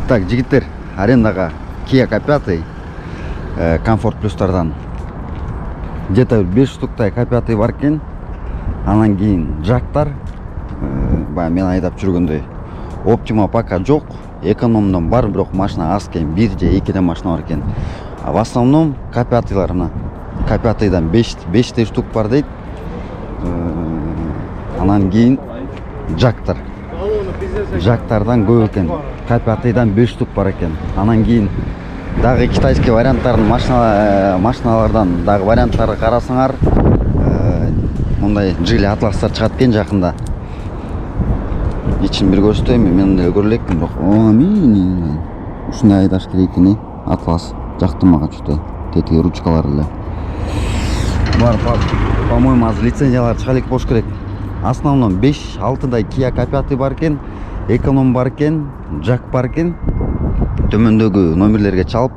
Так, жигиттер, арендага Kia K5 Comfort Plus'тардан где-то 5 штуктай K5 бар экен. Анан кийин жактар баягы мен айдап жүргөндөй Optima пока жок, экономдон бар, бирок машина аз экен, 1 же 2 машина бар экен. А в основном K5'лар мына K5'дан 5 штук бар дейт. Анан кийин жактардан көп экен. K5'дан 5 штук бар экен. Анан кийин дагы китайский варианттардын машиналардан дагы варианттарды карасаңар, мындай Geely Atlas'тар чыгат экен жакында. Ичин бир көрсөтөйм, мен деле көрө элекмин, бирок ушундай айдаш керек экен. Атлас жактырмага чөтө. Тетиги ручкалар эле. Бар, по-моему, азыр лицензиялар чыга элек болуш керек. Основном 5-6дай Kia K5 бар экен, эконом бар экен, жак бар экен. Төмөндөгү номерлерге чалып,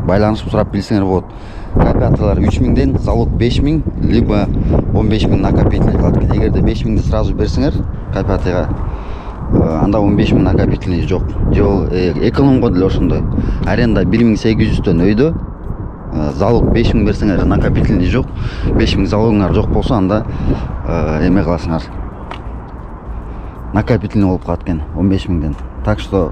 байланышып сурап билсеңер болот. K5'лар 3000ден, залог 5000, либо 15000 накопительный кылат экен. Эгерде 5000ди сразу берсеңер K5'га, анда 15000 накопительный жок. Же экономго деле ошондой. Аренда 1800төн өйдө, залог 5000 берсеңер накопительный жок. 5000 залогуңар жок болсо, анда эме кыласыңар. Накопительный болуп калат экен 15000ден. Так что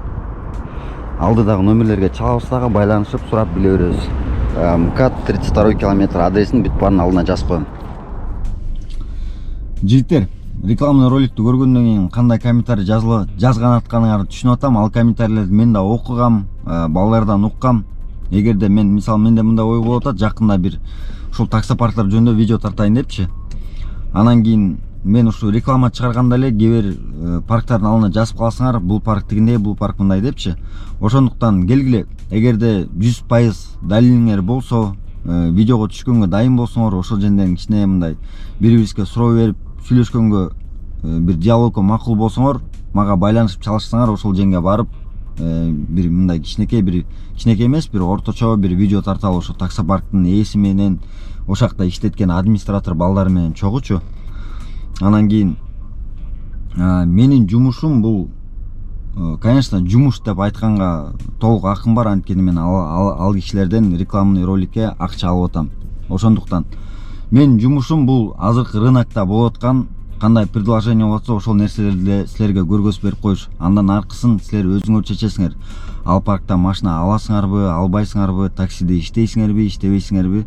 алдыдагы номерлерге чалабыз дагы, байланышып сурап биле беребиз. МКАД 32 километр адресин бүт баарын алдына жазып коем. Жигиттер, рекламный роликти көргөндөн кийин кандай комментарий жазган атканыңарды түшүнүп атам. Ал комментарийлерди мен да окугам, балдардан уккам. Эгерде мен, мисалы, менде мындай ой болуп атат, жакында бир ушул таксопарктар жөнүндө видео тартайын депчи. Анан кийин мен ушу реклама чыгарганда эле кээ бир парктардын алдына жазып калсаңар, бул парк тигиндей, бул парк мындай депчи. Ошондуктан келгиле, эгерде 100% далилиңер болсо, видеого түшкөнгө дайын болсоңор, ошол жерден кичине мындай бири-бирибизге суроо берип сүйлөшкөнгө, бир диалогко макул болсоңор, мага байланышып чалышсаңар, ошол жерге барып бир мындай кичинекей эмес, бир орточо бир видео тарталы, ошо таксопарктын ээси менен, ошакта иштеткен администратор балдары менен чогучу. Анан кийин менин жумушум бул, конечно, жумуш деп айтканга толук акым бар, анткени мен ал кишилерден рекламный роликке акча алып атам. Ошондуктан менин жумушум бул азыркы рынокто болуп аткан кандай предложение болсо, ошол нерселерди силерге көргөзүп берип коюш. Андан аркысын силер өзүңөр чечесиңер. Ал парктан машина аласыңарбы, албайсыңарбы, таксиде иштейсиңерби, иштебейсиңерби,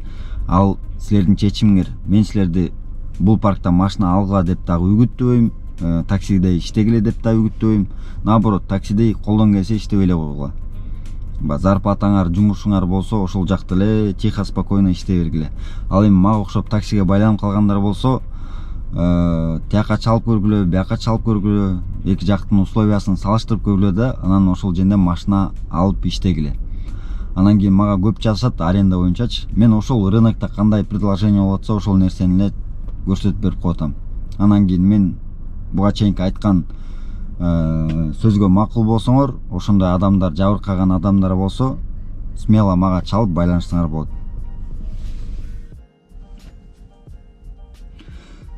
ал силердин чечимиңер. Мен силерди бул парктан машина алгыла деп дагы үгүттөбөйм, таксиде иштегиле деп да үгүттөбөйм. Наоборот, таксиде колдон келсе иштебей эле койгула. Зарплатаңар, жумушуңар болсо, ошол жакта эле тихо, спокойно иштей бергиле. Ал эми мага окшоп таксиге байланып калгандар болсо, тияка чалып көргүлө, бияка чалып көргүлө, эки жактын условиясын салыштырып көргүлө да, анан ошол жерден машина алып иштегиле. Анан кийин мага көп жазышат аренда боюнчачы. Мен ошол рынокто кандай предложение болот атса, ошол нерсени эле көрсөтүп берип коём. Анан кийин мен буга чейинки айткан сөзгө макул болсоңор, ошондой адамдар, жабыркаган адамдар болсо, смело мага чалып байланышсаңар болот.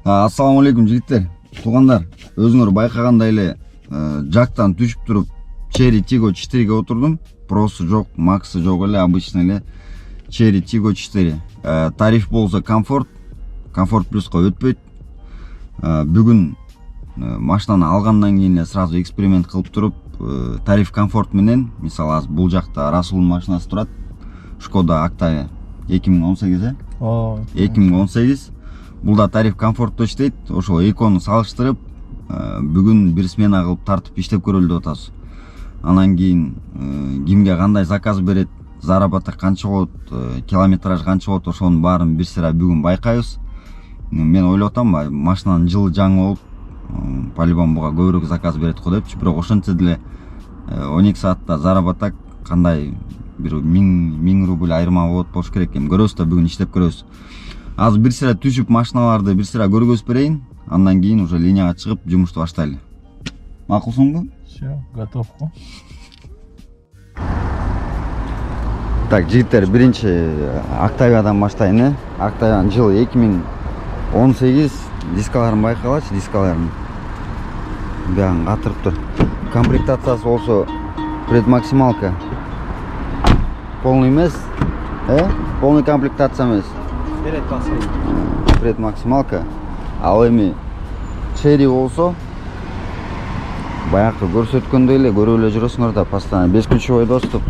Ассаламу алейкум жигиттер, туугандар. Өзүңөр байкагандай эле жактан түшүп туруп Chery Tiggo 4ге отурдум. Просы жок, максы жок эле, обычный эле Chery Tiggo 4. Тариф болсо комфорт плюска өтпөйт. Бүгүн машинаны алгандан кийин сразу эксперимент кылып туруп, тариф комфорт менен, мисалы аз бул жакта Расулдун машинасы турат, Skoda Octavia 2018. 2018. Булда тариф комфортто иштейт. Ошол экону салыштырып, бүгүн бир смена кылып тартып иштеп көрөлү деп атабыз. Анан кийин кимге кандай заказ берет, заработок канча болот, километраж канча болот, ошонун баарын бир сыра бүгүн байкайбыз. Мен ойлоп атам, машинанын жылы жаңы болуп, по-любому буга көбүрөөк заказ берет го депчи. Бирок ошентсе деле 12 саатта заработок кандай бир 1000 рубль айырма болуш керек экен. Көрөбүз да, бүгүн иштеп көрөбүз. Аз бир сыра түшүп машиналарды бир сыра көргөзүп берейин. Андан кийин уже линияга чыгып жумушту баштайлы. Макулсуңбу? Всё, готов. Так, жигиттер, биринчи Octavia'дан баштайын. Octavia'нын жылы 2018, дискаларын байкалачы, дискаларын. Бягын катырып тур. Комплектациясы болсо Предмаксималка. Полный емес, полный комплектация емес. Предмаксималка. Ал эми черри болсо, баягы көрсөткөндөй эле көрүп эле жүрөсүңөр да, постоянно бесключевой доступ.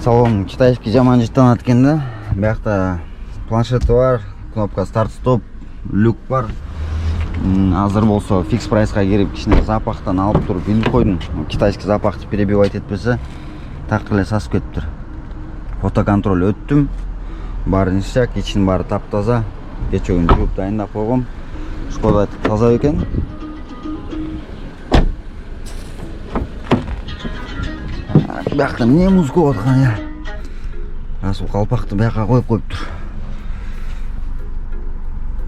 Салон китайский жаман жыттанат экен да. Биякта планшети бар, кнопка старт-стоп, люк бар. Азыр болсо фикс прайска кирип кичине запахтан алып туруп билип койдум. Китайский запахты перебивать этпесе, так эле сасып кетиптир. Фотоконтроль өттүм. Баары ништяк, ичин баары таптаза. Кече күнү жууп дайындап койгом. Шкода таза экен. Биякта эмне музыка болуп аткан я? Расул калпакты бияка коюп коюптур.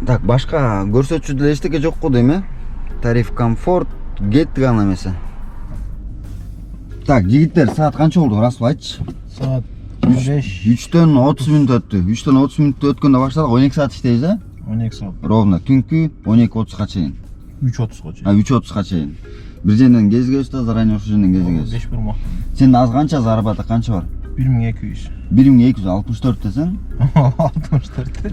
Так, башка көрсөтчү деле эчтеке жок го дейм, Тариф комфорт, кеттик ана эмесе. Так, жигиттер, саат канча болду? Расул айтчы. Саат 3:30 мүнөт өттү. 3:30 мүнөттө өткөндө баштадык. 12 саат иштейбиз, 12 саат. Ровно түнкү 12:30га чейин. 3:30га чейин. 3:30га чейин. Бир жерден кезигебиз да, заранее ошол жерден кезигебиз. 5 бир мактан. Сен аз канча заработок канча бар? 1200. 1264 десең? 64.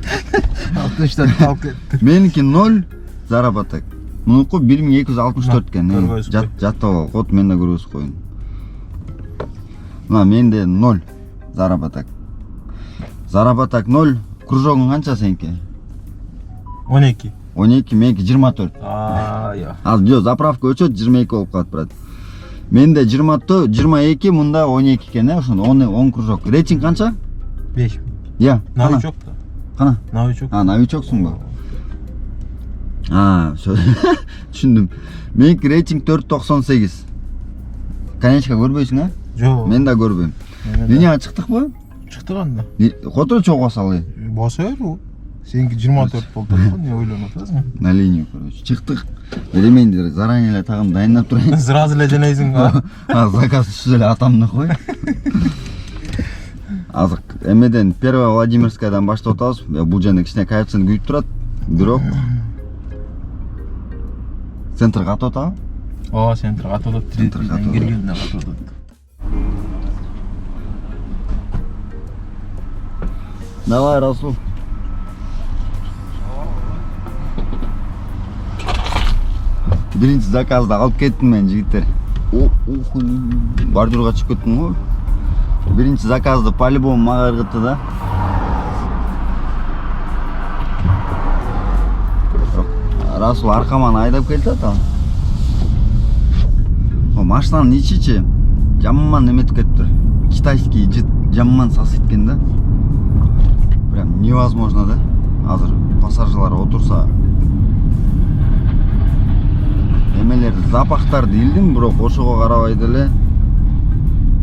64 алып кетти. Меники 0 заработок. Мунуку 1264 экен. Көрбөйсүз. Жаттап ал, код мен да көрбөс коюн. Мына менде 0 заработок. Заработок 0. Кружогуң канча сеники? 12. 12, меники 24. Я. Ал жо заправка өчөт 22 болуп калат, брат. Менде 24, 22, мында 12 экен, ошондо 10 кружок. Рейтинг канча? 5. Я. Новичок да. Кана? Новичок. Новичоксуң го. Түшүндүм. Меники рейтинг 4.98. Конечка көрбөйсүң, Жок. Мен да көрбөйм. Линияга чыктыкпы? Чыктык анда. Контрол чогуу басалы. Баса бер. Сеники 24 болду. Не ойлонуп атасың? На линию, короче. Чыктык. Элемендер заранее эле тагым дайындап турайын. Сразу эле денейсиң. Заказ түшүп эле атамды кой. Азыр эмеден Первая Владимирскаядан баштап атабыз. Бул жерде кичине коэффициент күйүп турат. Бирок центрге катып атабы? Центрге катып атат. Центрге киргенде катып атат. Давай, Расул. Биринчи заказды алып кеттим мен, жигиттер. Бордюрга чыгып кеттим го. Биринчи заказды по-любому мага ыргытты да. Расул аркаман айдап келатат ал. Машинанын ичи жаман эметип кетиптир. Китайский жит жаман сасыйт экен да. Прям невозможно да. Азыр пассажирлар отурса эмелерди, запахтарды илдим, бирок ошого карабай деле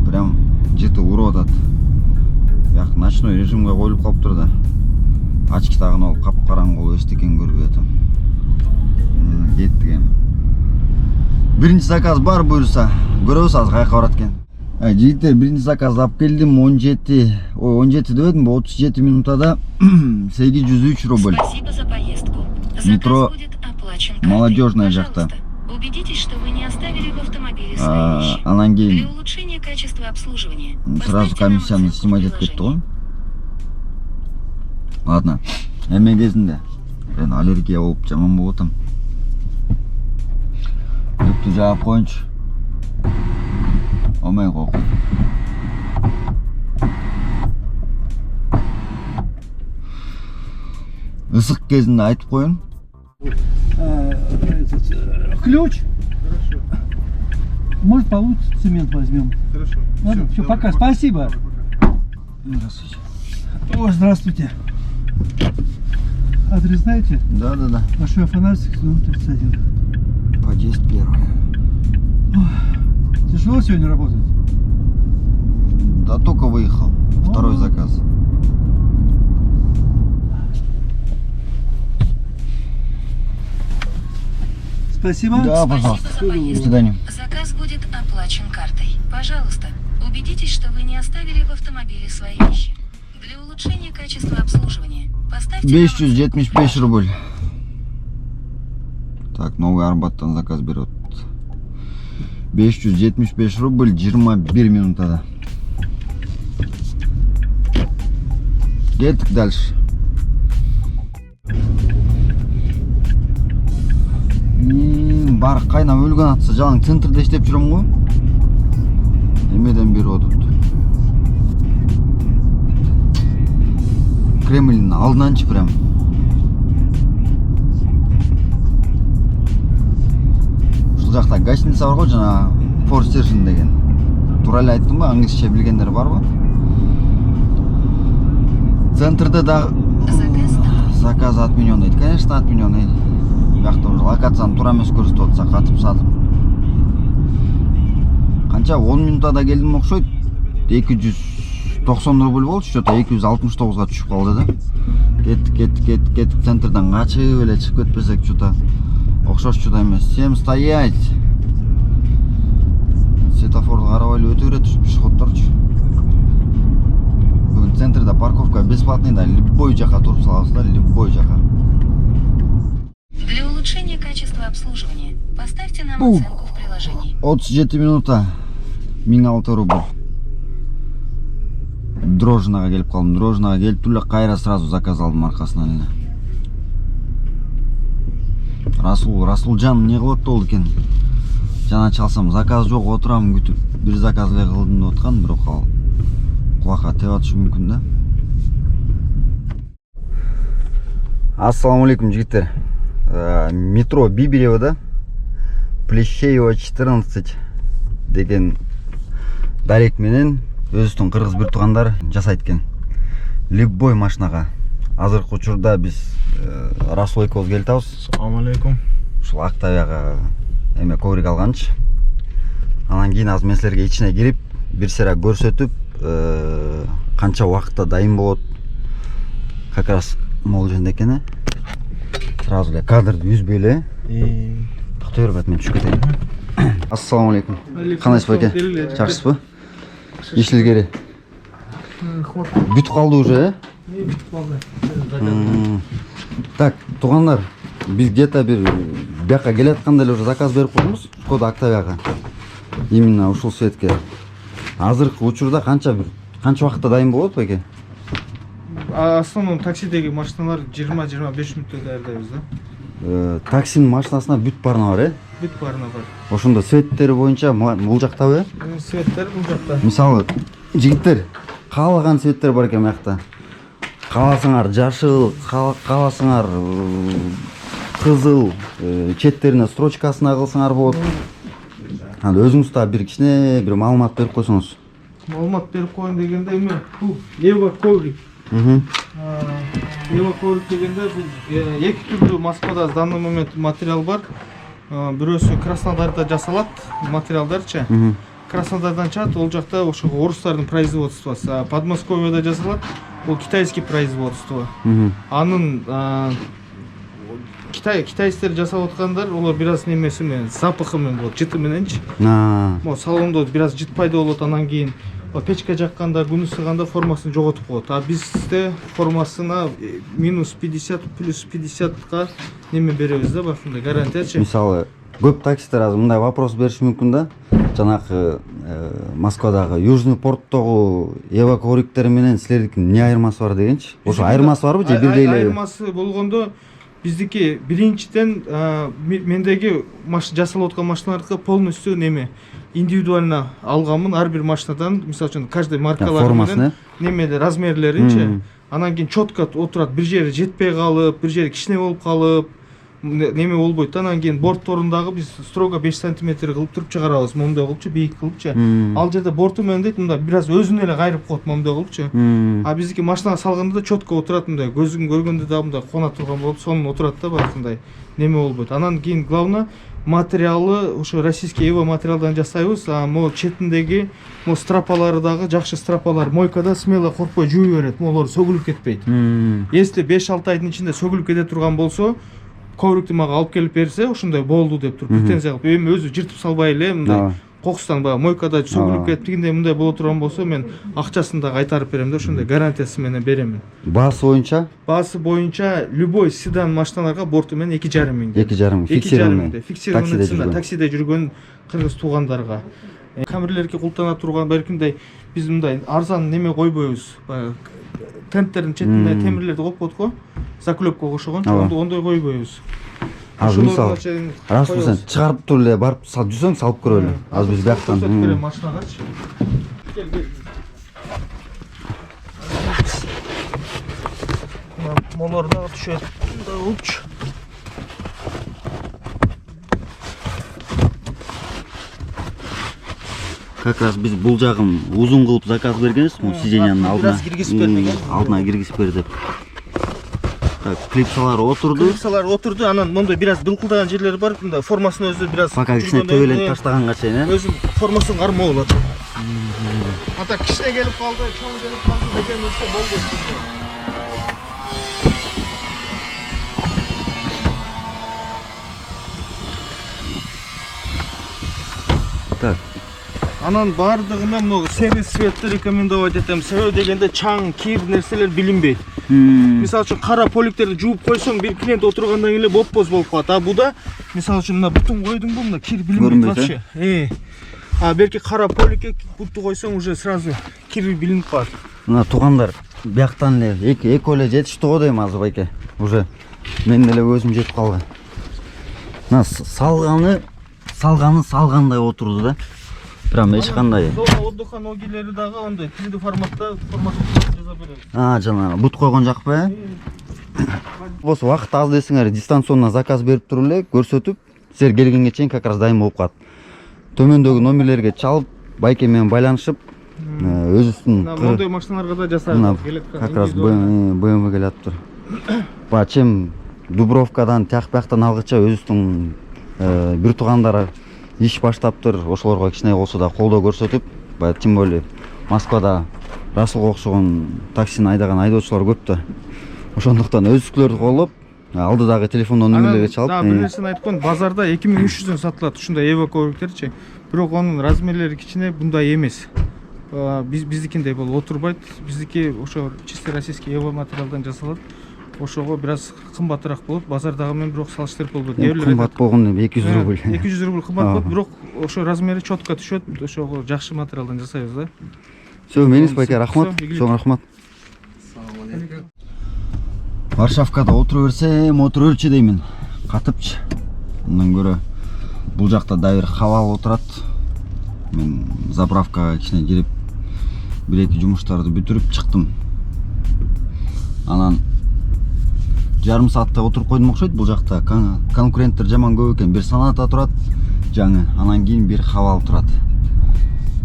прям жыты уруп атат. Бияк ночной режимге коюлуп калыптыр да. Очки тагын алып капкараңгы болуп эчтекени көрбөй атам. Кеттик эми. Биринчи заказ бар буюрса, көрөбүз азыр каяка барат экен. Жигиттер, биринчи заказ алып келдим. 17 дебедимби, 37 минутада 803 рубль. Спасибо за поездку. Метро будет оплачен картой. Молодежная жакта. Убедитесь, что вы не оставили в автомобиле свои вещи. Анан Для кийин улучшения качества обслуживания. сразу поставьте нам комиссияны оценку снимать этип кетти го. предложения. Ладно. Эме кезинде мен аллергия болуп жаман болуп атам. Люкту жаап коюнчу. Омей кокуй. Ысык кезинде айтып коюн. Ключ. Может получится, цемент возьмем. Хорошо. Ладно, все, пока, спасибо. Здравствуйте. О, здравствуйте. Адрес знаете? Да. Большой Афанасьев, номер 31. Подъезд первый. Тяжело сегодня работать? Да только выехал. Второй заказ. Спасибо. Да, пожалуйста. Спасибо за До поездку. свидания. Заказ будет оплачен картой. Пожалуйста, убедитесь, что вы не оставили в автомобиле свои вещи. Для улучшения качества обслуживания поставьте нам 575 рубль. Так, Новый Арбаттан заказ берет. 575 рубль 21 минутада. Кеттік дальше. Бар қайнап өлген атса жалаң центрде иштеп жүрөм го. Эмеден бери отупту. Кремльдин алдынанчы прям. Ушул жакта гостиница бар го, жана Four Station деген. Туура эле айттым ба, англисче билгендер барбы? Центрде да заказ отменен дейт. Конечно, отменен. Бияқта уже локацияны туура эмес көрсөтүп атса, катып сатып. Канча 10 минутада келдим окшойт. 290 рубль болчу, что-то 269га түшүп калды да. Кеттик центрден качып эле чыгып кетпесек, что-то окшошчу да эмес. Всем стоять. Светофорду карабай эле өтө берет пешеходдорчу. Бүгүн центрде парковка бесплатный да, любой жака туруп салабыз да, любой жака. Для улучшения качества обслуживания поставьте нам оценку в приложении. 37 минута 1006 рубль. Дрожнага келип калдым. Дрожнага келип эле кайра сразу заказ алдым аркасынан эле. Расулжан эмне кылып болду экен? Жана чалсам заказ жок, отурам күтүп. Бир заказ эле кылдым деп аткан, бирок ал кулакка тип атышы мүмкүн да. Ассаламу алейкум жигиттер. Метро Бибирево, Плещеево 14 деген дарек менен өзүбүздүн кыргыз бир туугандар жасайт экен. Любой машинага. Азыркы учурда биз Расул экөөбүз келип атабыз. Ассаламу алейкум. Ушул Актабияга эме коврик алганчы. Анан кийин азыр мен силерге ичине кирип, бир сыйра көрсөтүп, канча убакытта дайын болот. Как раз могул жерде экен. Сразу эле кадрды үзбөй эле. Токтой бербейт, мен түшүп кетейин. Ассаламу алейкум. Кандайсыз байке? Жакшысызбы? Иш илгери. Бүтүп калды уже, Бүтүп калды. Так, туугандар, биз где-то бир бияка келатканда эле уже заказ берип койдубуз. Шкода Октавияга. Именно ушул светке. Азыркы учурда канча убакытта дайын болот байке? Основном таксидеги машиналар 20-25 мүнөттө даярдайбыз да. Таксинин машинасына бүт парна бар, Бүт барына бар. Ошондо светтери боюнча бул жактабы? Светтер бул жакта. Мисалы, жигиттер, каалаган светтер бар экен бuyakta. Кааласаңар жашыл, кааласаңар кызыл, четтерине строчкасына кылсаңар болот. Анда өзүңүз да бир кичине бир маалымат берип койсоңуз. Маалымат берип коеюн дегенде эме бул Ева коврик. Ева коврик дегенде бул эки түрдүү Москвада в данный момент материал бар. Бирөөсү Краснодарда жасалат материалдарчы. Краснодардан чыгат, ол жакта ошо орустардын производствосу. Подмосковьеда жасалат, бул китайский производство. Анын китайцтер жасап аткандар, олар бир аз немеси менен, запахы менен болот, жыты мененчи. Мо салондо бир аз жыт пайда болот, анан кийин печка жакканда, күн ысыганда формасын жоготуп коет. А бизде формасына минус 50 плюс 50ка неме беребиз да, башында гарантиячы. Мисалы, көп таксисттер азыр мындай вопрос бериши мүмкүн да. Жанакы Москвадагы Южный порттогу Ева ковриктери менен силердикинин эмне айырмасы бар дегенчи? Ошо айырмасы барбы же бирдей эле? Айырмасы болгондо биздики биринчиден мендеги жасалып аткан машиналарга полностью неме индивидуально алганмын, ар бир машинадан, мисалы үчүн каждый маркалары менен немеде размерлеринчи. Анан кийин четко отурат, бир жери жетпей калып, бир жери кичине болуп калып, неме болбойт да. Анан кийин бортторундагы биз строго 5 сантиметр кылып туруп чыгарабыз, момундай кылыпчы, бийик кылыпчы. Ал жерде борту менен дейт, мында бир аз өзүн эле кайрып коет, момундай кылыпчы. А биздики машинага салганда да четко отурат, мындай көзүң көргөндө да мындай кона турган болуп, сонун отурат да, баягындай неме болбойт. Анан кийин главное материалы ошо российский Ева материалдан жасайбыз. Могу четиндеги могу страпалары дагы жакшы страпалар, мойкада смело коркпой жууй берет, могулар сөгүлүп кетпейт. Если 5-6 айдын ичинде сөгүлүп кете турган болсо, коврикти мага алып келип берсе, ошондой болду деп туруп претензия кылып, эми өзү жыртып салбай эле мындай кокустан баягы мойкада сөгүлүп кетип тигиндей мындай боло турган болсо мен акчасын да кайтарып берем да, ошондой гарантиясы менен беремин. Баасы боюнча? Баасы боюнча любой седан машиналарга борту менен 2,5 миң. 2,5 миң фиксированный. Фиксированный таксиде жүргөн кыргыз туугандарга. Камерлерге култана турган балкимдей биз мындай арзан неме койбойбуз. Баягы тенттердин четине темирлерди коюп коет го, заклепка кошогон, ондой койбойбуз. Азыр мисалы, расыл сен чыгарып туруп эле барып салып жүрсөң, салып көрөлү. Азыр биз бияктан. Көрсөтүп берем машинагачы. Кел, кел. Молор дагы түшөт. Мында болчу. Как раз biz бул жагын узун кылып заказ бергенбиз, сиденьянын алдына. Biraz киргизип бермеген. Алдына киргизип бер деп. Так, клипсалар отурду. Клипсалар отурду, анан мондой biraz былкылдаган жерлери бар, мында формасын өзү biraz Пока кичине төбөлөп таштаганга чейин, өзү формасын кармоо болот. Ата кичине келип калды, чоң келип калды деген нерсе болду. Так. Анан бардыгына мына сервис светти рекомендовать этем. Себеби дегенде чаң, кир нерселер билинбейт. Мисалы үчүн кара поликтерди жууп койсоң, бир клиент отургандан кийин эле бопбоз болуп калат. А буда мисалы үчүн мына бутун койдуң бу, мына кир билинбейт вообще. А берки кара поликке буту койсоң уже сразу кир билинип калат. Мына туугандар бияктан эле экөө эле жетишти го дейм азыр байке. Уже мен эле өзүм жетип калды. Мына салгандай отурду да. Прям эч кандай. Зона отдыха ногилери дагы ондай 3D форматта жаза берет. Жана бут койгон жак ба? Болсо вакыт аз десеңер, дистанционно заказ берип туруп эле көрсөтүп, силер келгенге чейин как раз дайым болуп калат. Төмөндөгү номерлерге чалып, байке менен байланышып, өзүбүздүн мондой машиналарга да жасайбыз. Как раз BMW келатыптыр. Бачем Дубровкадан тияк-бияктан алгыча өзүбүздүн бир туугандары иш баштаптыр, ошолорго кичине болсо да колдоо көрсөтүп, тем более Москвада Расулга окшогон таксини айдаган айдоочулар көп да. Ошондуктан өзүкүлөрдү колдоп, алдыдагы телефон номерлерге чалып, да, бир нерсени айткон, базарда 2300дөн сатылат ушундай Evo ковриктерчи. Бирок анын размерлери кичине, мындай эмес. Биздикиндей болуп отурбайт. Биздики ошо чисто российский Evo материалдан жасалат. Ошого biraz кымбатыраак болот. Базардагы менен бирок салыштырып болбойт. Кымбат болгону 200 рубль. 200 рубль кымбат болот, бирок ошо размери четко түшөт. Ошого жакшы материалдан жасайбыз да. Всё, менис байке, рахмат. Чоң рахмат. Варшавкада отура берчи деймин. Катыпчы. Мындан көрө бул жакта да бир хабал отурат. Мен заправкага кичине кирип, бир-эки жумуштарды бүтүрүп чыктым. Анан жарым саатта отуруп койдум окшойт. Бул жакта конкуренттер жаман көп экен. Бир Саната турат, жаңы. Анан кийин бир Хавал турат.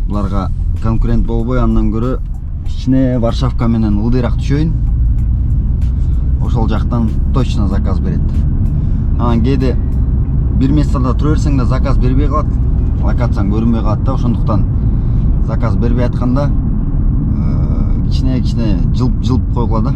Буларга конкурент болбой, андан көрө кичине Варшавка менен ылдыйраак түшөйүн. Ошол жактан точно заказ берет. Анан кээде бир местада тура берсең да заказ бербей калат. Локацияң көрүнбөй калат да, ошондуктан заказ бербей атканда кичине жылып койгула да.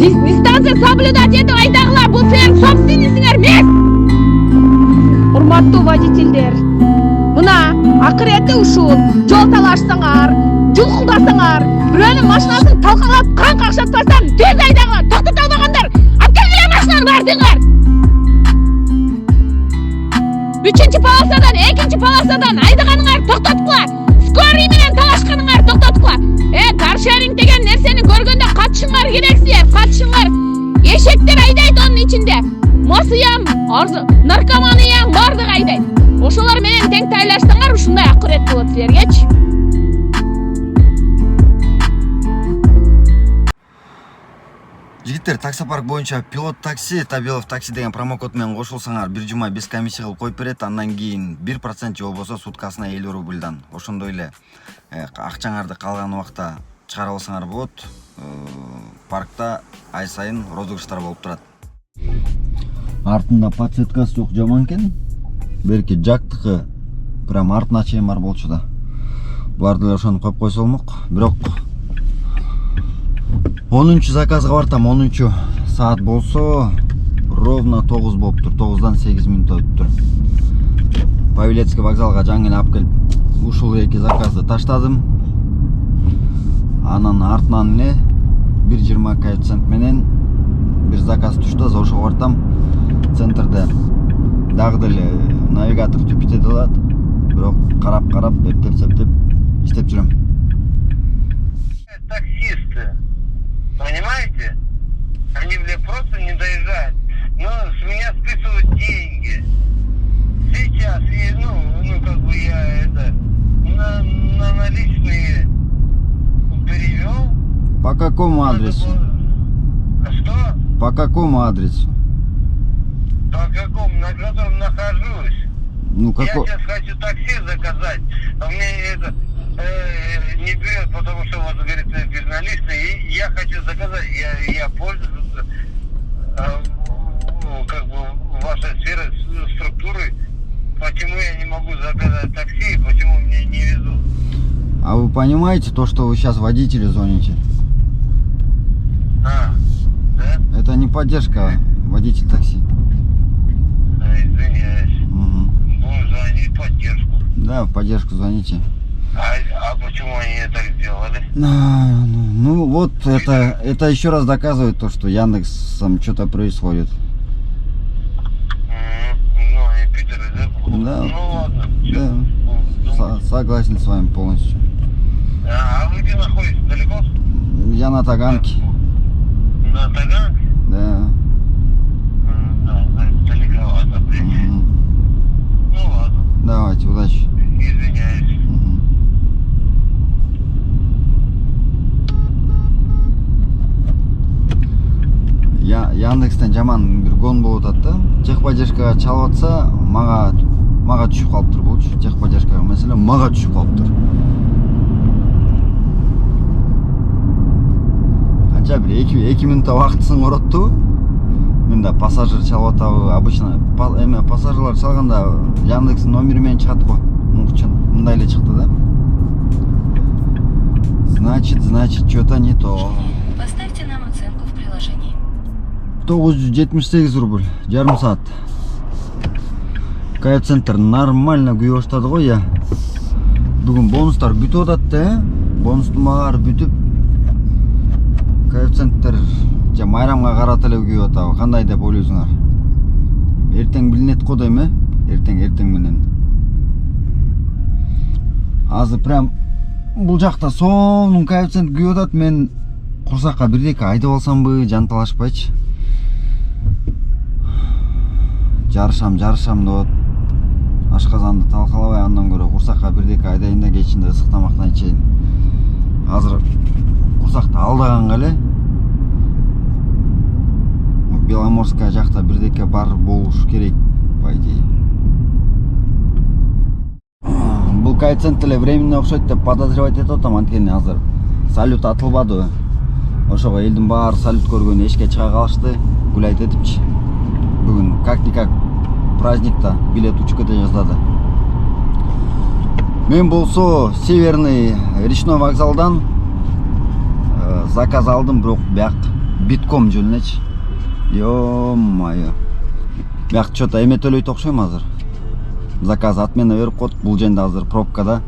Дистанция соблюдать етіп айдағылар, бұл сен собственнисіңер емес. Урматтуу водительдер, мына акырети ушул жол талашсаңар, жулкулдасаңар, бирөөнүн машинасын талкалап кан какшатпастан тез айдагылар, токтото албагандар, алып келгиле машинаны бардыңар. 3-чү полосадан 2-чи полосадан айдаганыңар токтоткула. Скорый менен талашканыңар токтоткула. Каршеринг деген нерсени көргөндө катышыңар керек силер, катышыңар. Эшектер айдайт онун ичинде. Мосуям, наркоманиям бардык айдайт. Ошолор менен тең тайлашсаңар ушундай акырет болот силергечи. Жигиттер, таксопарк боюнча пилот такси, Табилов такси деген промокод менен кошулсаңар, бир жума без комиссия кылып коюп берет, андан кийин 1% же болбосо суткасына 50 рубльдан. Ошондой эле акчаңарды калган убакта чыгара алсаңар болот. Паркта ай сайын розыгрыштар болуп турат. Артында подсветкасы жок, жаман экен. Берки жактыкы прям артына чейин бар болчу да. Буларды эле ошону коюп койсо болмок. Бирок 10 заказга бартам. 10 саат болсо ровно 9 болуптур. 9-дан 8 минут өттүр. Павелецкий вокзалга жаңы эле алып келип ушул 2 заказды таштадым. Анан артынан эле 1.20 коэффициент менен бир заказ түштү. Ошого бартам. Центрде дагы деле навигатор түптү атат. Бирок карап эптеп иштеп жүрөм. Таксисты, понимаете? Они, просто не доезжают. Но с меня списывают деньги. Сейчас, как бы я на наличные перевел. По какому адресу? Что? По какому адресу? По какому, на котором нахожусь. Ну Я какой? сейчас хочу такси заказать, а мне не берет, потому что вот говорит безналичный, и я хочу заказать, я пользуюсь как бы вашей сферой структуры, почему я не могу заказать такси, почему мне не везут. А вы понимаете то, что вы сейчас водителю звоните? Да? Это не поддержка, водитель такси. Извиняюсь. Угу. Будем звонить в поддержку. Да, в поддержку звоните. А почему они это сделали? Ну вот это еще раз доказывает то, что Яндексом что-то происходит. Ну, они пидоры, да? Да. Ну ладно. Да. Согласен с вами полностью. А вы где находитесь? Далеко? Я на Таганке. На Таганке? Да. Да, далековато, блядь. Мгм. Ну ладно, Давайте, удачи. извиняюсь. Мгм. Яндекстен жаман бир гон болуп атат да. Техподдержкага чалып атса, мага түшүп калыптыр болчу. Техподдержкага маселе мага түшүп калыптыр. Канча бир 2 минутта убактысын коротту. Мен да пассажир чалып атабы, обычно пассажирлар чалганда Яндекстин номери менен чыгат го. Мукчун мындай эле чыкты да. Значит, что-то не то. Поставьте нам оценку в приложении. 978 рубль, жарым саат. Коэффициенттер нормально күйө баштады го я. Бүгүн бонустар бүтүп атат да. Бонустун баары бүтүп. Коэффициенттер майрамга карата эле күйүп атабы. Кандай деп ойлойсуңар? Эртең билинет го дейм, эртең менен. Азыр прям бул жакта сонун коэффициент күйүп атат. Мен курсакка бирдеке айдап алсамбы, жанталашпайчы. Жарышам деп ашказанды талкалабай, андан көрө курсакка бирдеке айдайын да кечинде ысык тамактан ичейин. Азыр курсакты алдаганга эле Беломорская жакта бирдеке бар болуш керек, по идее. Бул коэффициент эле временный окшойт деп подозревать этип атам, анткени азыр салют атылбады. Ошого элдин баары салют көргөн эшикке чыга калышты, гулять этипчи. Бүгүн как-никак праздникта билет учкада жаздады. Мен болсо Северный речной вокзалдан заказ алдым, бирок бияк битком жөнүнечи. Ё-моё. Бияк что-то эме төлөйт окшойм азыр. Заказ отмена берип коет, бул жерде азыр пробкада.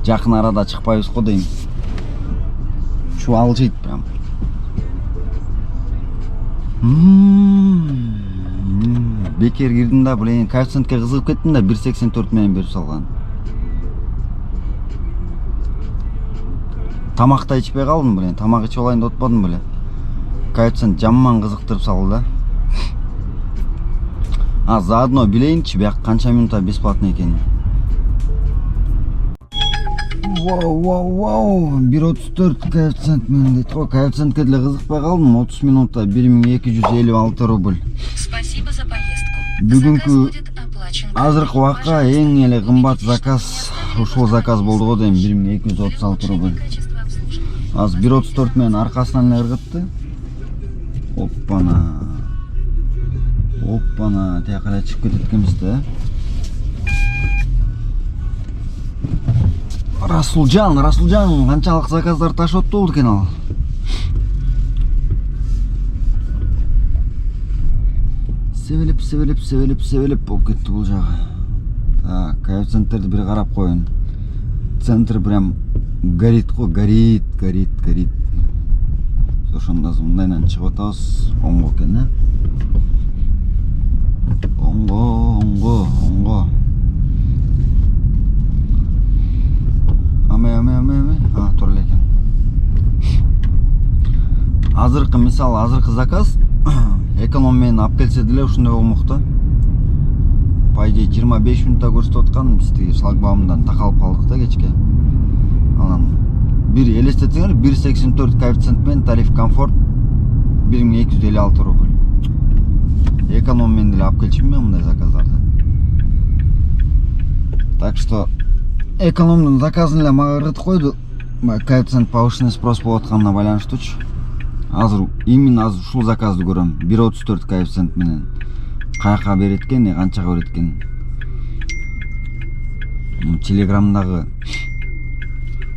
Жакын арада чыкпайбыз го дейм. Чубалжыйт прям. Бекер кирдим да, блин, коэффициентке кызыгып кеттим да, 1.84 менен берип салган. Тамакта ичпей калдым, блин, тамак ичип алайын деп отпадым беле. Коэффициент жаман кызыктырып салды да. Заодно билейинчи, бияк канча минутта бесплатный экенин. Вау, 1.34 коэффициент менен дейт го. Коэффициентке деле кызыкпай калдым. 30 минутта 1256 рубль. Спасибо за поездку. Бүгүнкү Заказ будет оплачен. азыркы убакка эң эле кымбат заказ ушул заказ болду го дейм, 1236 рубль. Качество обслуживания. Азыр 1.34 менен аркасынан эле ыргытты. Оппана, тияка эле чыгып кетет экенбиз да. Расулжан канчалык заказдар ташып болду экен ал. Себелеп болуп кетти бул жагы. Так, коэффициенттерди бир карап коеюн. Центр прям горит го, горит. Ошондо мындайдан чыгып атабыз. Оңго экен, э? Оңго. Аме. Туура эле экен. Азыркы заказ эконом менен алып келсе деле ушундай болмок да. По идее 25 минутта көрсөтүп аткан, биз тиги шлагбаумдан такалып калдык да кечке. Анан бир элестетсеңер 1.84 коэффициент менен тариф комфорт 1256 рубль. Эконом менен деле алып келчүмүн мен мындай заказдарды. Так что экономдун заказын эле мага ырдытып койду. Коэффициент повышенный спрос болуп атканына байланыштуучу. Именно азыр ушул заказды көрөм. 1.34 коэффициент менен. Каяка берет экен, канчага берет экен. Телеграмдагы,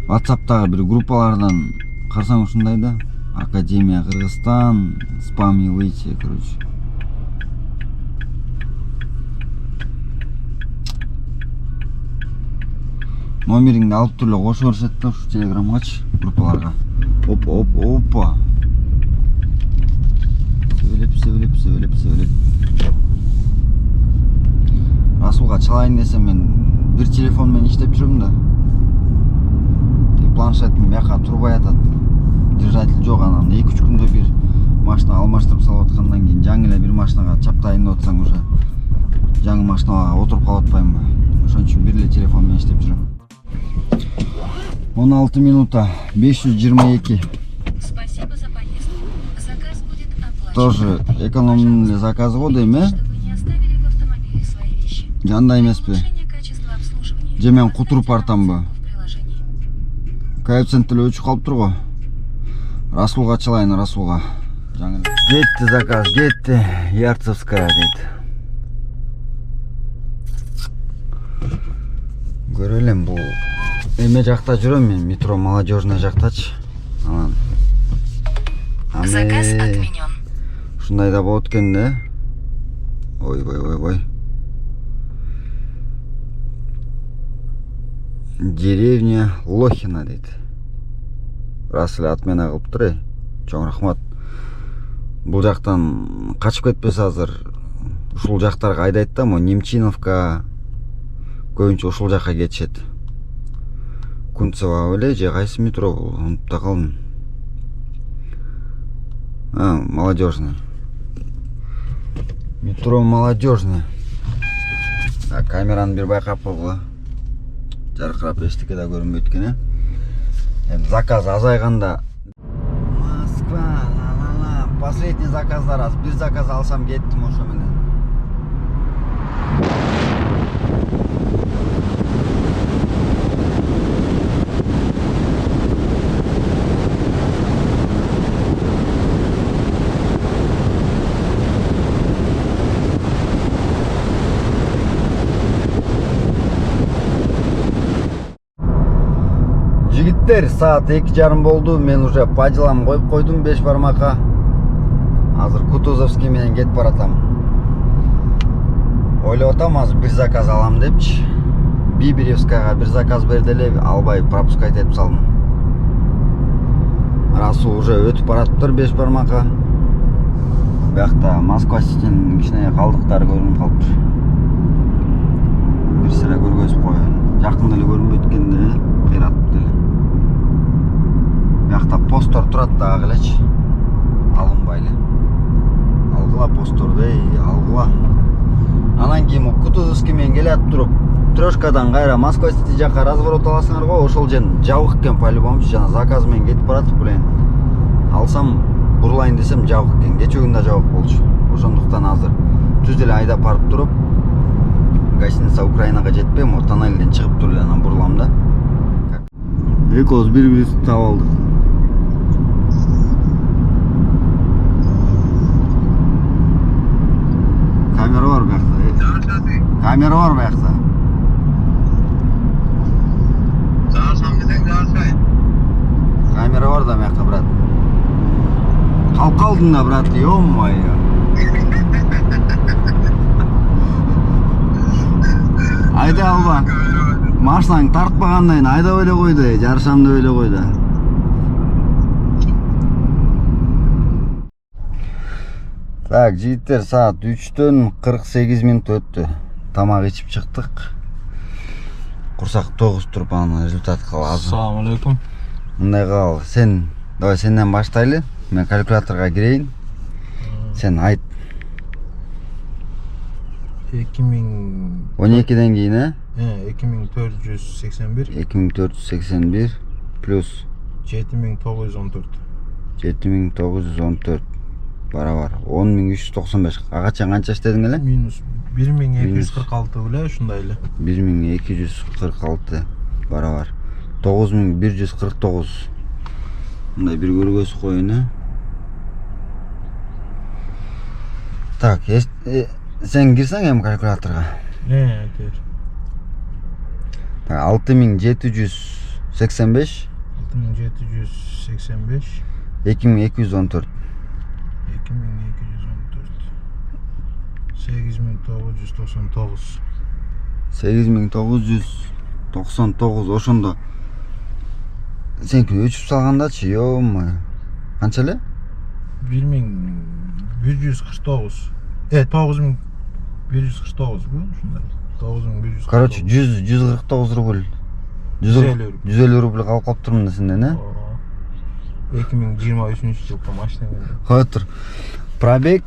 WhatsApp'тагы бир группалардан карасаң ушундай да. Академия Кыргызстан, спам и выйти, короче. Номериңди алып туруп эле кошо беришет да ушу телеграмгачы, группаларга. Опа. Себелеп. Расулга чалайын десем мен бир телефон менен иштеп жүрөм да. Планшетим бияка турбай атат. Держатель жок, анан 2-3 күндө бир машина алмаштырып салып аткандан кийин жаңы эле бир машинага чаптайын деп атсаң уже жаңы машинага отуруп калып атпаймынбы? Ошон үчүн бир эле телефон менен иштеп жүрөм. 16 минута 522. Спасибо за поездку. Заказ будет оплачен. Тоже экономный заказ го дейм, э? Что вы не оставили в автомобиле свои вещи. Жанда эмеспи? Улучшение качества обслуживания. Же мен кутуруп бартамбы? В приложении. Коэффициент эле өчүп калып турго. Расулга чалайын, Расулга. Кетти заказ, кетти. Ярцевская дейт. Көрөлүм бул эме жакта жүрөм мен, метро Молодежный жактачы. Анан Заказ отменен. ушундай да болот экен да. Ой. Деревня Лохина дейт. Рас эле отмена кылыптыр, эй. Чоң рахмат. Бул жактан качып кетпесе азыр ушул жактарга айдайт да, Немчиновка көбүнчө ушул жакка кетишет. Кунцево беле же кайсы метро бул? Унутуп да калдым. Молодежный. Метро Молодежный. Так, камераны бир байкап койгула. Жаркырап эчтеке да көрүнбөйт экен, э? Эми заказ азайганда Москва, последний заказдар аз. Бир заказ алсам кеттим ошо менен. Жигиттер, саат 2:30 болду. Мен уже по делам коюп койдум 5 бармакка. Азыр Кутузовский менен кетип баратам. Ойлоп атам, азыр бир заказ алам депчи. Бибиревскаяга бир заказ берди эле, албай пропускать этип салдым. Расул уже өтүп баратыптыр 5 бармакка. Биякта Москва-Ситинин кичине калдыктары көрүнүп калыптыр. Бир сыра көргөзүп коеюн. Жакында эле көрүнбөйт экен да, кыйратып деле. Биякта постор турат дагы элечи. Алынбай эле. Алгыла посторду, алгыла. Анан кийин Кутузовский менен келе туруп, Трешкадан кайра Москва-Сити жакка разворот аласыңар го, ошол жен жабык экен по-любому, жана заказ менен кетип баратып билен. Алсам бурулайын десем жабык экен. Кече күндө жабык болчу. Ошондуктан азыр түз эле айдап барып туруп, гостиница Украинага жетпей, тоннелден чыгып туруп эле анан бурулам да. Экөөбүз бири-бирибизди таап алдык. Камера бар биякта. Камера бар биякта. болдуң да, брат, ё-моё. Айда алба. Машинаң тартпагандайын айдап эле койду, жарышам деп эле койду. Так, жигиттер, саат 3-төн 48 минут өттү. Тамак ичип чыктык. Курсак тогуз туруп анан результатка азыр. Ассаламу алейкум. Мындай кал, давай сенден баштайлы. Мен калькуляторга кирейин. Сен айт. 12-ден кийин, 2481 2481 плюс 7914. 7914 барабар 10395. Ага чейин канча иштедиң эле? Минус 1246 беле ушундай эле. 1246 барабар 9149. Мындай бир көргөз коюн. Так, сен кирсең эми калькуляторга. Айтыр. Так, 6785 6785 2214. 8999 8999 ошондо. Сенки өчүп салгандачы, ё-моё. Канча эле? 1149. 9149 бу ушундай. 9149. Короче, 149 рубль. 150 рубль калып калыптырмын да сенден, э? 2023-жылкы машина келди. Кой тур. Пробег.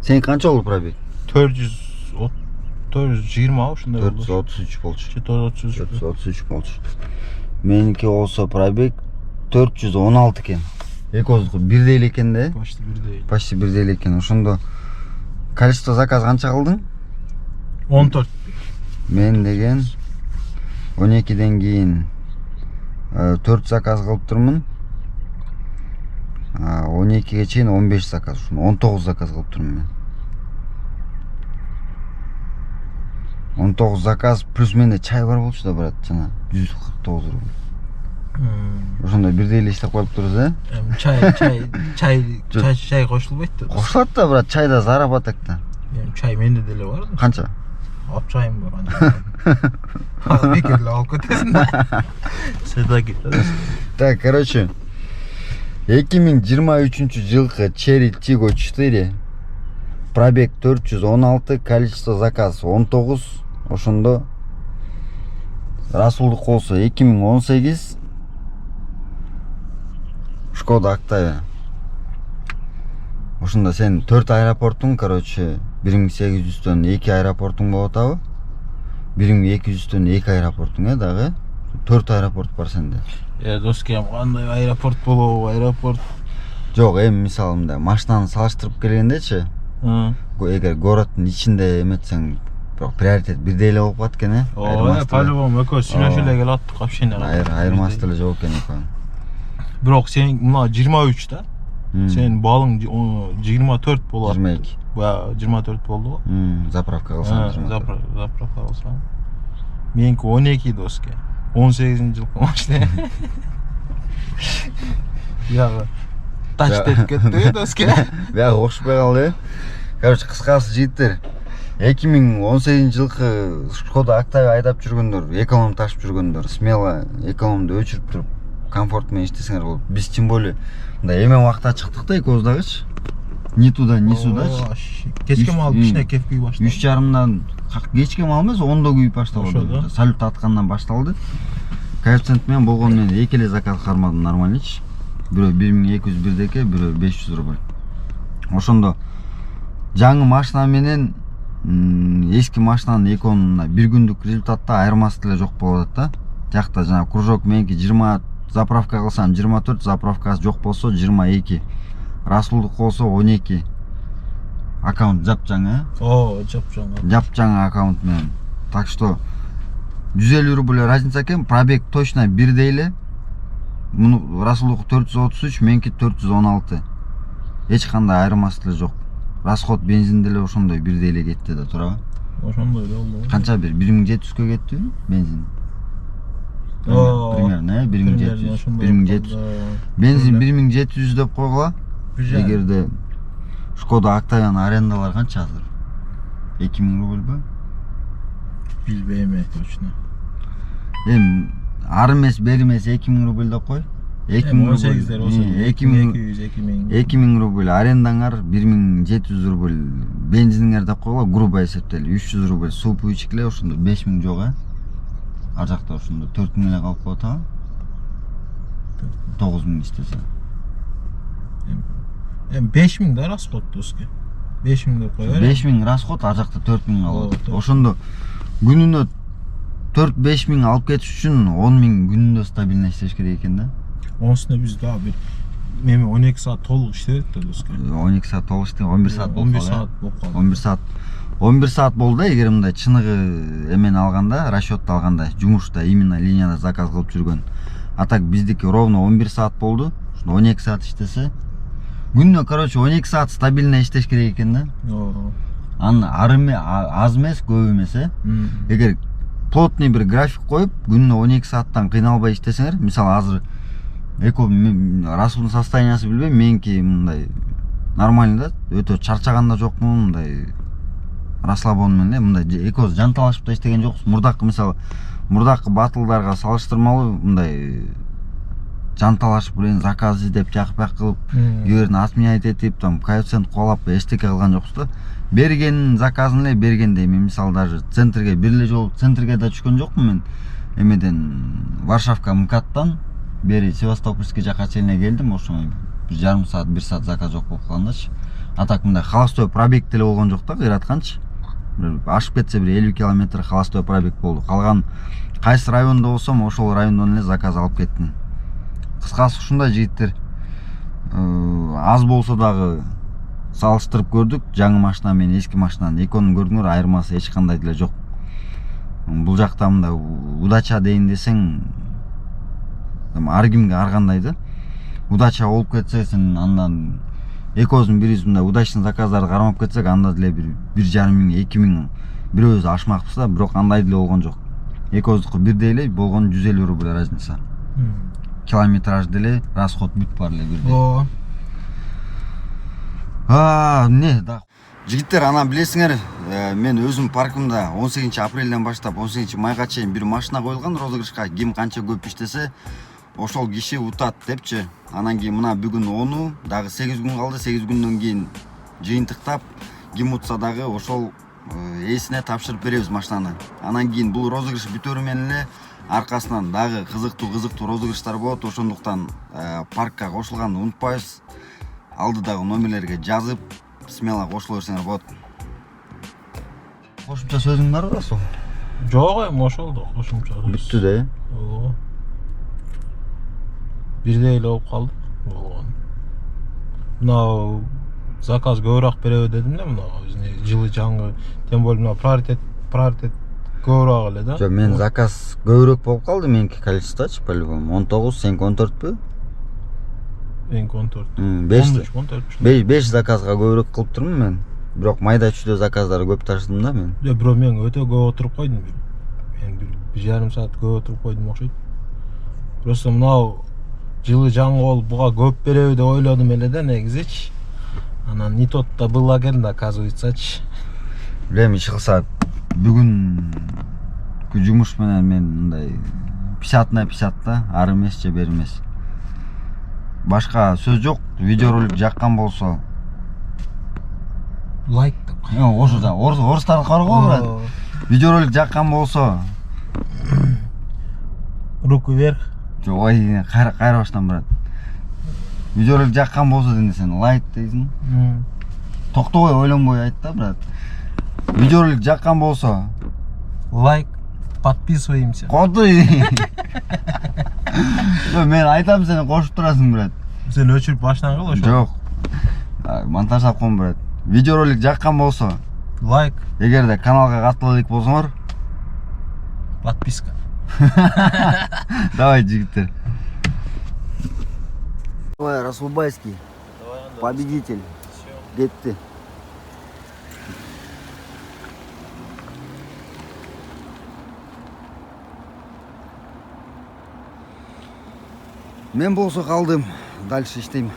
Сен канча болду пробег? 420 ушундай болду. 433 болчу. 433 болчу. Меники болсо пробег 416 экен. Экөөбүздүкү бирдей эле экен да? Почти бирдей. Почти бирдей эле экен. Ошондо количество заказ канча кылдың? 14. Мен деген 12-ден кийин 4 заказ кылыптырмын. 12-ге чейин 15 заказ, 19 заказ кылыптырмын мен. 19 заказ плюс менде чай бар болчу да, брат, жана 149 рубль. Ошондой бирдей эле иштеп коюптурбуз, э? Чай кошулбайт да. Кошулат да, брат, чайда заработок да. Чай менде деле бар да. Канча? Ап чайым бар анча. Ал бекерле алып кетесиң да. Седа кетет. Так, короче, 2023-жылкы Cherry Tiggo 4, пробег 416, количество заказ 19, ошондо Расулдук болсо 2018, Шкода Октавия. Ошондо сен 4 аэропортуң, короче, 1800-төн 2 аэропортуң болуп атабы? 1200-төн 2 аэропортуң, дагы 4 аэропорт бар сенде. Доскем, кандай аэропорт болобу, аэропорт. Жок, эми мисалы мындай машинаны салыштырып келгендечи, эгер городдун ичинде эметсең, бирок приоритет бирдей эле болуп калат экен, э? По-любому экөө сүйлөшүп эле келаттык вообще. Айырмасы деле жок экен экөө. Бирок сен мына 23 да. Сен балың 24 болот. 22. Бая 24 болду. Заправка кылсаң. Заправка кылсаң. Меники 12 доске. 18-жылкы машина. Яга таштеп кетти доске. Бияга окшопой калды. Короче, кыскасы жигиттер, 2018-жылкы Шкода Октавия айдап жүргөндөр, эконом ташып жүргөндөр, смело экономду өчүрүп туруп, комфорт менен иштесеңер болот. Биз тем более мындай эмен убакта чыктык да экөөбүз дагычы. Ни туда, ни сюдачы. Кечке мал кичине кеп күйүп баштады. 3:30-дан кечке мал эмес, 10-до күйүп башталды. Салют аткандан башталды. Коэффициент менен болгону менен эки эле заказ кармадым, нормальныйчы. Бирөө 1201 бирөө 500 рубль. Ошондо жаңы машина менен эски машинанын экөөнүн бир күндүк результатта айырмасы деле жок болот да. Жакта жана кружок меники 20 заправка кылсам 24, заправкасы жок болсо 22. Расулдук болсо 12. Аккаунт жапжаңы, жапжаңы. Жапжаңы аккаунт менен. Так что 150 рубль разница экен, пробег точно бирдей эле. Муну Расулдук 433, меники 416. Эч кандай айырмасы деле жок. Расход бензин деле ошондой бирдей эле кетти да, туурабы? Ошондой эле болду. Канча бир 1700кө кеттиби бензин? Примерно, 1700. 1700. Бензин 1700 деп койгула. Güzel. Эгерде Шкода Октавиан арендалар канча азыр? 2000 рубль ба? Bilbeyim точно. Эми ар эмес, бери эмес 2000 рубль деп кой. 2000 18'ler olsa 2000 200 2000. 2000 рубль арендаңар, 1700 рубль бензиниңер деп койгула, грубо эсептеле 300 рубль суу пуйчик эле, ошондо 5000 жок э. Ар жакта ошондо 4000 эле калып калат. 9000 иштесе. 5000 de расход доска. 5000 de koyar. 5000 расход, ар жакта 4000 калат. Ооба. Ошондо күнүнө 4-5 миң алып кетиш үчүн 10 миң күнүндө стабильно иштеш керек экен да. Onun üstüne biz daha bir memi 12 saat толук иштедик да доска. 12 saat толук иштеп, 11 saat болду. 11 saat болуп калды. 11 saat. 11 saat болду эгер мындай чыныгы эмен алганда, расчетто алганда, жумушта именно линияда заказ кылып жүргөн. А так биздики ровно 11 saat болду. 12 saat иштесе, күнүнө короче 12 saat стабильно иштеш керек экен да. Аны аз эмес, көп эмес э. Эгер плотный бир график коюп, күнүнө 12 сааттан кыйналбай иштесеңер, мисалы азыр расудун состояниясы билбейм, меники мындай нормально да, өтө чарчаган да жокмун, мындай расслабон менен эле, мындай экөөбүз жанталашып да иштеген жокпуз. Мурдакы мисалы, мурдакы батылдарга салыштырмалуу мындай жанталашып билен заказ издеп жакпак кылып, кээ отменять этип, там коэффициент кубалап эчтеке кылган жокпуз да. Берген заказын эле бергенде, мен мисалы даже центрге бир эле жолу центрге да түшкөн жокмун мен. Эмеден Варшавка МКАДтан бери Севастопольский жака чейин келдим, ошо 1,5 saat 1 saat заказ жок болуп калгандачы. А так мындай холостой пробег деле болгон жок да, кыйратканчы. Ашып кетсе бир 50 километр холостой пробег болду. Калган кайсы райондо болсом, ошол райондон эле заказ алып кеттим. Кыскасы ушундай жигиттер. Аз болсо дагы салыштырып көрдүк, жаңы машина менен эски машинанын экөөнүн көрдүңөр, айырмасы эч кандай деле жок. Бул жакта мындай удача дейин десең, ар кимге ар кандай да. Удача болуп кетсе, сен андан экөөбүздүн бирибиз мындай удачный заказдарды кармап кетсек, анда деле 1,5 миң, 2 миң бирөөбүз ашмакпыз да, бирок андай деле болгон жок. Экөөбүздүкү бирдей эле болгон 150 рубль разница. Километраж деле, расход бүт бар эле бирдей. Не, да. Жигиттер, ана билесиңер, мен өзүм паркымда 18 апрелден баштап 18 майга чейин бир машина коюлган розыгрышка. Ким канча көп иштесе, ошол киши утат депчи. Анан кийин мына бүгүн 10-у, дагы 8 күн калды. 8 күндөн кийин жыйынтыктап, ким утса дагы ошол ээсине тапшырып беребиз машинаны. Анан кийин бул розыгрыш бүтөрү менен эле аркасынан дагы кызыктуу розыгрыштар болот. Ошондуктан паркка кошулганды унутпайбыз. Алдыдагы номерлерге жазып, смело кошула берсеңер болот. Кошумча сөзүң бар да сол? Жок, эми ошол кошумча сөз. Бүттү да. Бирдей эле болуп калды. Мына заказ көбүрөөк береби дедим да, мына биздин жылы жаңы, тем более мына приоритет көбүрөөк эле да. Жок, мен заказ көбүрөөк болуп калды, меники количествочу по-любому. 19, сеники 14пү? Меники 14. 5 заказга көбүрөөк кылып турмун мен. Бирок майда чүйдө заказдар көп таштым да мен. Бирок мен өтө көп отуруп койдум. Мен 1,5 saat көп отуруп койдум окшойт. Просто мынау жылы жаңы болуп буга көп береби деп ойлодум эле да негизичи. Анан не тот-то было келди, оказывается-чы. Билем, иш кылса бүгүн жумуш менен мен мындай 50 на 50 да, ар эмес же бер эмес. Башка сөз жок. Видеоролик жаккан болсо лайк деп. Ошо да орустар бар го, брат. Видеоролик жаккан болсо руку вверх. Ой, кайра баштан, брат. Видеоролик жаккан болсо дегенде сен лайк дейсиң. Токтобой, ойлонбой айт да, брат. Видеоролик жаккан болсо лайк, подписываемся. Котой. Мен айтам, сени кошуп турасың, брат. Сен өчүрүп башынан кыл ошо. Жок. Монтаждап коем, брат. Видеоролик жаккан болсо лайк, эгерде каналга катыла элек болсоңор, подписка. Давай, жигиттер. Давай, Расулбайский. Победитель. Кетти. Мен болсо калдым. Дальше иштейм.